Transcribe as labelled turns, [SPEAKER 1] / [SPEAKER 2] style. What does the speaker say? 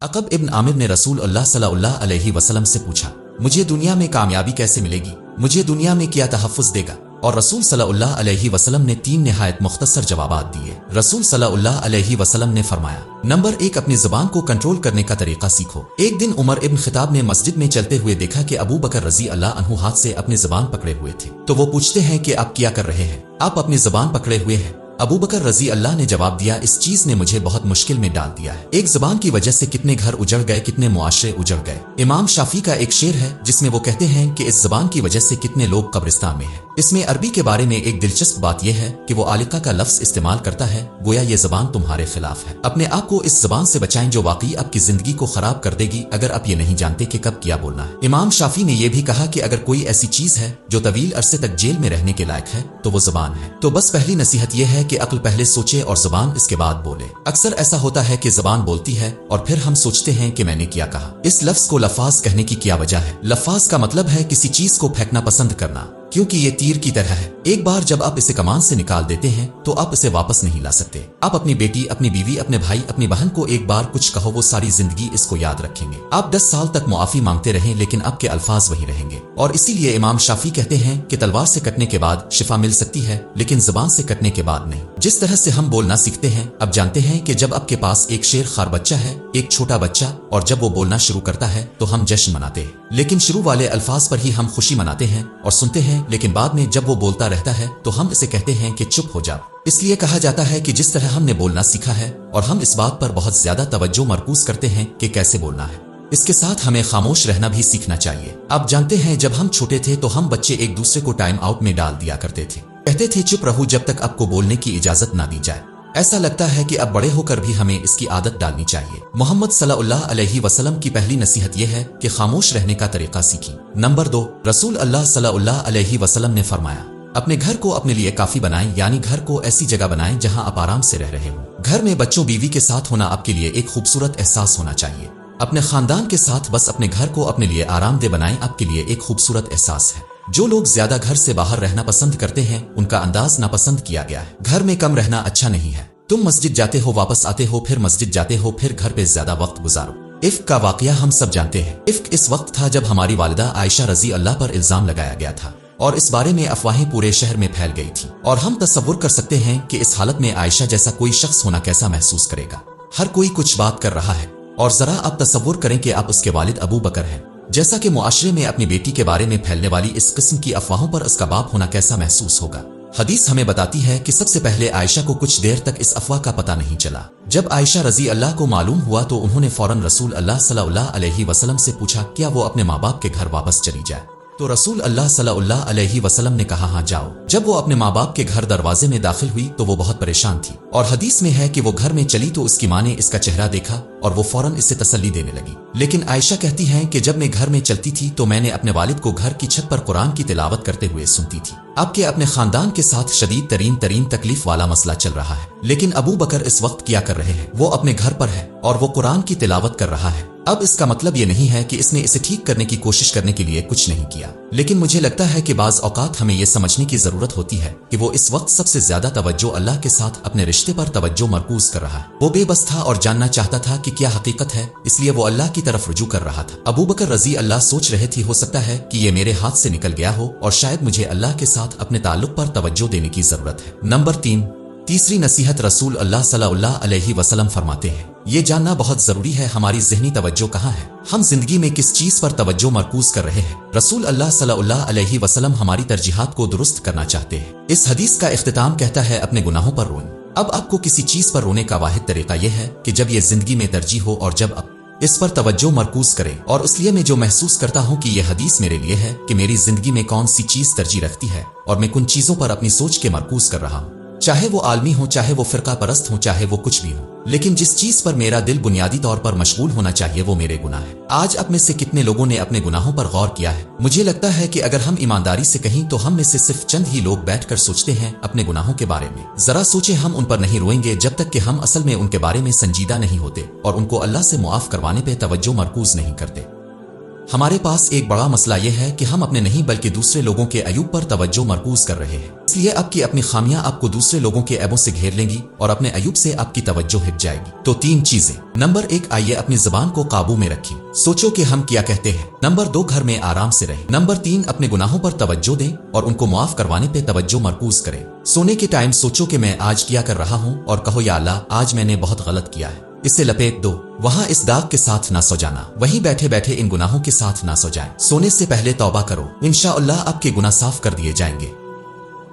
[SPEAKER 1] अकब इब्न आमिर ने रसूल अल्लाह सल्लल्लाहु अलैहि वसल्लम से पूछा, मुझे दुनिया में कामयाबी कैसे मिलेगी, मुझे दुनिया में क्या तहफ़्फ़ुज़ देगा। और रसूल सल्लल्लाहु अलैहि वसल्लम ने 3 निहायत मुख्तसर जवाबात दिए। रसूल सल्लल्लाहु अलैहि वसल्लम ने फरमाया, नंबर 1, अपनी ज़बान को कंट्रोल करने का तरीका सीखो। एक दिन उमर इब्न खिताब ने मस्जिद में चलते हुए देखा कि अबू बकर रज़ी अल्लाह अन्हु हाथ से अपनी ज़बान पकड़े हुए थे। तो वो पूछते हैं कि आप क्या कर रहे हैं, आप अपनी ज़बान पकड़े हुए हैं। अबू बकर रज़ी अल्लाह ने जवाब दिया, इस चीज ने मुझे बहुत मुश्किल में डाल दिया है। एक ज़बान की वजह से कितने घर उजड़ गए, कितने मुआशरे उजड़ गए। इमाम शाफी का एक शेर है जिसमें वो कहते हैं कि इस ज़बान की वजह से कितने लोग कब्रिस्तान में हैं। इसमें अरबी के बारे में एक दिलचस्प बात यह है कि वो आलिका का लफ्ज इस्तेमाल करता है, गोया ये ज़बान तुम्हारे खिलाफ है। अपने आप को इस ज़बान से बचाएं जो वाकई आपकी जिंदगी को खराब कर देगी अगर आप ये नहीं जानते कि कब क्या बोलना है। इमाम शाफी ने यह भी कहा कि अगर कोई ऐसी चीज है जो तवील अरसे तक जेल में रहने के लायक है तो वो ज़बान है। तो बस पहली नसीहत यह है कि अक्ल पहले सोचे और ज़बान इसके बाद बोले। अक्सर ऐसा होता है कि ज़बान बोलती है और फिर हम सोचते हैं कि मैंने क्या कहा। इस लफ्ज को लफ़ाज कहने की क्या वजह है। लफ़ाज का मतलब है किसी चीज को फेंकना पसंद करना, क्योंकि ये तीर की तरह है। एक बार जब आप इसे कमान से निकाल देते हैं तो आप इसे वापस नहीं ला सकते। आप अपनी बेटी, अपनी बीवी, अपने भाई, अपनी बहन को एक बार कुछ कहो, वो सारी जिंदगी इसको याद रखेंगे। आप 10 साल तक मुआफी मांगते रहें लेकिन आपके अल्फाज वही रहेंगे। और इसीलिए इमाम शाफी कहते हैं कि तलवार से कटने के बाद शिफा मिल सकती है लेकिन ज़बान से कटने के बाद नहीं। जिस तरह से हम बोलना सीखते हैं, अब जानते हैं कि जब आपके पास एक शेर खार बच्चा है, एक छोटा बच्चा, और जब वो बोलना शुरू करता है तो हम जश्न मनाते हैं, लेकिन शुरू वाले अल्फाज पर ही हम खुशी मनाते हैं और सुनते हैं। लेकिन बाद में जब वो बोलता रहता है तो हम इसे कहते हैं कि चुप हो जाओ। इसलिए कहा जाता है कि जिस तरह हमने बोलना सीखा है और हम इस बात पर बहुत ज्यादा तवज्जो मरकूज करते हैं कि कैसे बोलना है, इसके साथ हमें खामोश रहना भी सीखना चाहिए। आप जानते हैं जब हम छोटे थे तो हम बच्चे एक दूसरे को टाइम आउट में डाल दिया करते थे, कहते थे चुप रहो जब तक आपको बोलने की इजाजत ना दी जाए। ऐसा लगता है कि अब बड़े होकर भी हमें इसकी आदत डालनी चाहिए। मोहम्मद सल्लल्लाहु अलैहि वसल्लम की पहली नसीहत यह है कि खामोश रहने का तरीका सीखी। नंबर 2, रसूल अल्लाह सल्लल्लाहु अलैहि वसल्लम ने फरमाया, अपने घर को अपने लिए काफी बनाएं, यानी घर को ऐसी जगह बनाएं जहां आप आराम से रह रहे हो। घर में बच्चों बीवी के साथ होना आपके लिए एक खूबसूरत एहसास होना चाहिए। अपने खानदान के साथ बस अपने घर को अपने लिए आरामदेह बनाएं, आपके लिए एक खूबसूरत एहसास है। जो लोग ज्यादा घर से बाहर रहना पसंद करते हैं उनका अंदाज नापसंद किया गया है। घर में कम रहना अच्छा नहीं है। तुम मस्जिद जाते हो, वापस आते हो, फिर मस्जिद जाते हो, फिर घर पे ज्यादा वक्त गुजारो। इफ्क का वाकया हम सब जानते हैं। इफ्क इस वक्त था जब हमारी वालिदा आयशा रजी अल्लाह पर इल्जाम लगाया गया था और इस बारे में अफवाहें पूरे शहर में फैल गई थी। और हम तसव्वुर कर सकते हैं कि इस हालत में आयशा जैसा कोई शख्स होना कैसा महसूस करेगा। हर कोई कुछ बात कर रहा है और जरा आप तसव्वुर करें कि आप उसके वालिद अबू बकर हैं। जैसा कि मुआशरे में अपनी बेटी के बारे में फैलने वाली इस किस्म की अफवाहों पर उसका बाप होना कैसा महसूस होगा। हदीस हमें बताती है कि सबसे पहले आयशा को कुछ देर तक इस अफवाह का पता नहीं चला। जब आयशा रजी अल्लाह को मालूम हुआ तो उन्होंने फौरन रसूल अल्लाह सल्लल्लाहु अलैहि वसल्लम से पूछा, क्या वो अपने माँ बाप के घर वापस चली जाए। तो रसूल अल्लाह सल्लल्लाहु अलैहि वसल्लम ने कहा, हाँ जाओ। जब वो अपने माँ बाप के घर दरवाजे में दाखिल हुई तो वो बहुत परेशान थी और हदीस में है कि वो घर में चली तो उसकी माँ ने इसका चेहरा देखा और वो फौरन इसे तसल्ली देने लगी। लेकिन आयशा कहती हैं कि जब मैं घर में चलती थी तो मैंने अपने वालिद को घर की छत पर कुरान की तिलावत करते हुए सुनती थी। आपके अपने खानदान के साथ शदीद तरीन तकलीफ वाला मसला चल रहा है, लेकिन अबू बकर इस वक्त क्या कर रहे हैं, वो अपने घर पर है और वो कुरान की तिलावत कर रहा है। अब इसका मतलब ये नहीं है कि इसने इसे ठीक करने की कोशिश करने के लिए कुछ नहीं किया, लेकिन मुझे लगता है कि बाज औकात हमें ये समझने की जरूरत होती है कि वो इस वक्त सबसे ज्यादा तवज्जो अल्लाह के साथ अपने रिश्ते पर तवज्जो मरकूज कर रहा है। वो बेबस था और जानना चाहता था कि क्या हकीकत है, इसलिए वो अल्लाह की तरफ रुजू कर रहा था। अबू बकर रजी अल्लाह सोच रहे थे, हो सकता है कि ये मेरे हाथ से निकल गया हो और शायद मुझे अल्लाह के साथ अपने ताल्लुक पर तवज्जो देने की जरूरत है। नंबर 3, तीसरी नसीहत रसूल अल्लाह सल्लल्लाहु अलैहि वसल्लम फरमाते हैं, ये जानना बहुत जरूरी है हमारी ज़हनी तवज्जो कहाँ है, हम जिंदगी में किस चीज पर तवज्जो मरकूज कर रहे हैं। रसूल अल्लाह सल्लल्लाहु अलैहि वसल्लम हमारी तरजीहात को दुरुस्त करना चाहते हैं। इस हदीस का इख्तिताम कहता है, अपने गुनाहों पर रोएं। अब आपको किसी चीज पर रोने का वाहिद तरीका यह है कि जब ये जिंदगी में तरजीह हो और जब आप इस पर तवज्जो मरकूज करें। और इसलिए मैं जो महसूस करता हूँ कि यह हदीस मेरे लिए है कि मेरी जिंदगी में कौन सी चीज तरजीह रखती है और मैं कुन चीजों पर अपनी सोच के मरकूज कर रहा हूँ, चाहे वो आलमी हो, चाहे वो फिरका परस्त हो, चाहे वो कुछ भी हो। लेकिन जिस चीज पर मेरा दिल बुनियादी तौर पर मशगूल होना चाहिए वो मेरे गुनाह है। आज अब में से कितने लोगों ने अपने गुनाहों पर गौर किया है? मुझे लगता है कि अगर हम ईमानदारी से कहें तो हम में से सिर्फ चंद ही लोग बैठकर सोचते हैं अपने गुनाहों के बारे में। जरा सोचे, हम उन पर नहीं रोएंगे जब तक कि हम असल में उनके बारे में संजीदा नहीं होते और उनको अल्लाह से मुआफ करवाने पे तवज्जो मरकूज नहीं करते। हमारे पास एक बड़ा मसला यह है कि हम अपने नहीं बल्कि दूसरे लोगों के अयूब पर तवज्जो मरकूज कर रहे हैं। इसलिए अब की अपनी खामियां आपको दूसरे लोगों के ऐबों से घेर लेंगी और अपने अयूब से आपकी तवज्जो हिट जाएगी। तो 3 चीजें। नंबर 1, आइए अपनी जुबान को काबू में रखें। सोचो कि हम क्या कहते हैं। नंबर 2, घर में आराम से रहें। नंबर 3, अपने गुनाहों पर तवज्जो दें और उनको माफ करवाने पे तवज्जो मरकूज करें। सोने के टाइम सोचो कि मैं आज क्या कर रहा हूँ और कहो या अल्लाह, आज मैंने बहुत गलत किया है, इसे लपेट दो। वहाँ इस दाग के साथ ना सो जाना, वहीं बैठे बैठे इन गुनाहों के साथ ना सो जाएं। सोने से पहले तौबा करो, इंशाअल्लाह आपके गुनाह साफ कर दिए जाएंगे।